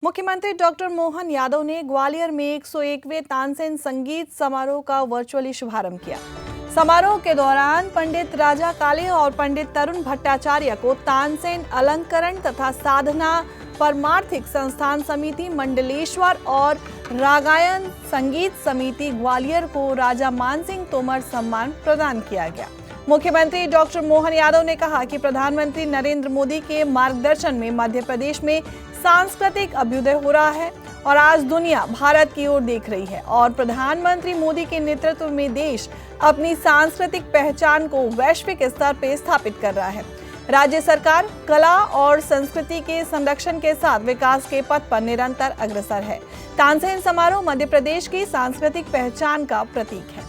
मुख्यमंत्री डॉक्टर मोहन यादव ने ग्वालियर में 101वें तानसेन संगीत समारोह का वर्चुअली शुभारंभ किया। समारोह के दौरान पंडित राजा काले और पंडित तरुण भट्टाचार्य को तानसेन अलंकरण तथा साधना परमार्थिक संस्थान समिति मंडलेश्वर और रागायन संगीत समिति ग्वालियर को राजा मानसिंह तोमर सम्मान प्रदान किया गया। मुख्यमंत्री डॉक्टर मोहन यादव ने कहा कि प्रधानमंत्री नरेंद्र मोदी के मार्गदर्शन में मध्य प्रदेश में सांस्कृतिक अभ्युदय हो रहा है और आज दुनिया भारत की ओर देख रही है और प्रधानमंत्री मोदी के नेतृत्व में देश अपनी सांस्कृतिक पहचान को वैश्विक स्तर पर स्थापित कर रहा है। राज्य सरकार कला और संस्कृति के संरक्षण के साथ विकास के पथ पर निरंतर अग्रसर है। तानसेन समारोह मध्य प्रदेश की सांस्कृतिक पहचान का प्रतीक है।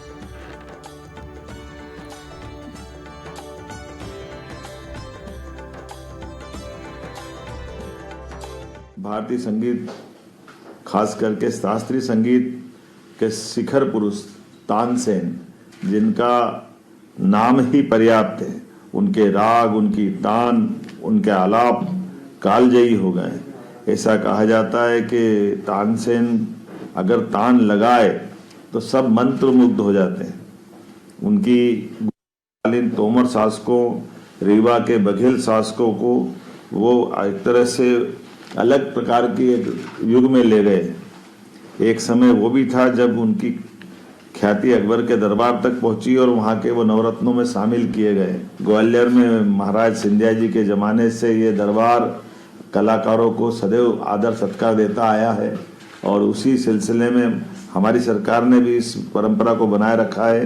भारतीय संगीत, खास करके शास्त्रीय संगीत के शिखर पुरुष तानसेन, जिनका नाम ही पर्याप्त है, उनके राग, उनकी तान, उनके आलाप कालजयी हो गए। ऐसा कहा जाता है कि तानसेन अगर तान लगाए तो सब मंत्रमुग्ध हो जाते हैं। उनकी कालीन तोमर शासकों, रीवा के बघेल शासकों को वो एक तरह से अलग प्रकार की एक युग में ले गए। एक समय वो भी था जब उनकी ख्याति अकबर के दरबार तक पहुंची और वहाँ के वो नवरत्नों में शामिल किए गए। ग्वालियर में महाराज सिंधिया जी के ज़माने से ये दरबार कलाकारों को सदैव आदर सत्कार देता आया है और उसी सिलसिले में हमारी सरकार ने भी इस परंपरा को बनाए रखा है।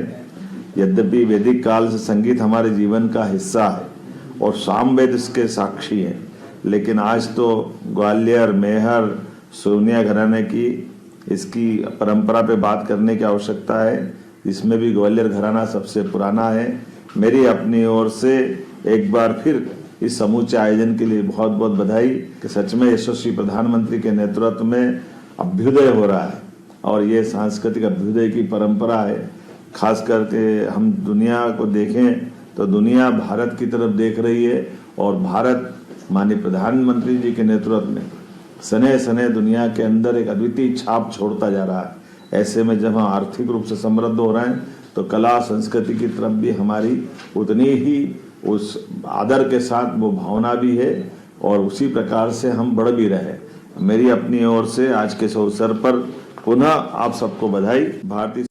यद्यपि वैदिक काल से संगीत हमारे जीवन का हिस्सा है और सामवेद इसके साक्षी है, लेकिन आज तो ग्वालियर, मेहर, सोनिया घराने की इसकी परंपरा पे बात करने की आवश्यकता है, जिसमें भी ग्वालियर घराना सबसे पुराना है। मेरी अपनी ओर से एक बार फिर इस समूचे आयोजन के लिए बहुत बहुत बधाई कि सच में यशस्वी प्रधानमंत्री के नेतृत्व में अभ्युदय हो रहा है और ये सांस्कृतिक अभ्युदय की परंपरा है। खास करके हम दुनिया को देखें तो दुनिया भारत की तरफ देख रही है और भारत माननीय प्रधानमंत्री जी के नेतृत्व में सने सने दुनिया के अंदर एक अद्वितीय छाप छोड़ता जा रहा है। ऐसे में जब हम आर्थिक रूप से समृद्ध हो रहे हैं तो कला संस्कृति की तरफ भी हमारी उतनी ही उस आदर के साथ वो भावना भी है और उसी प्रकार से हम बढ़ भी रहे। मेरी अपनी ओर से आज के इस अवसर पर पुनः आप सबको बधाई। भारतीय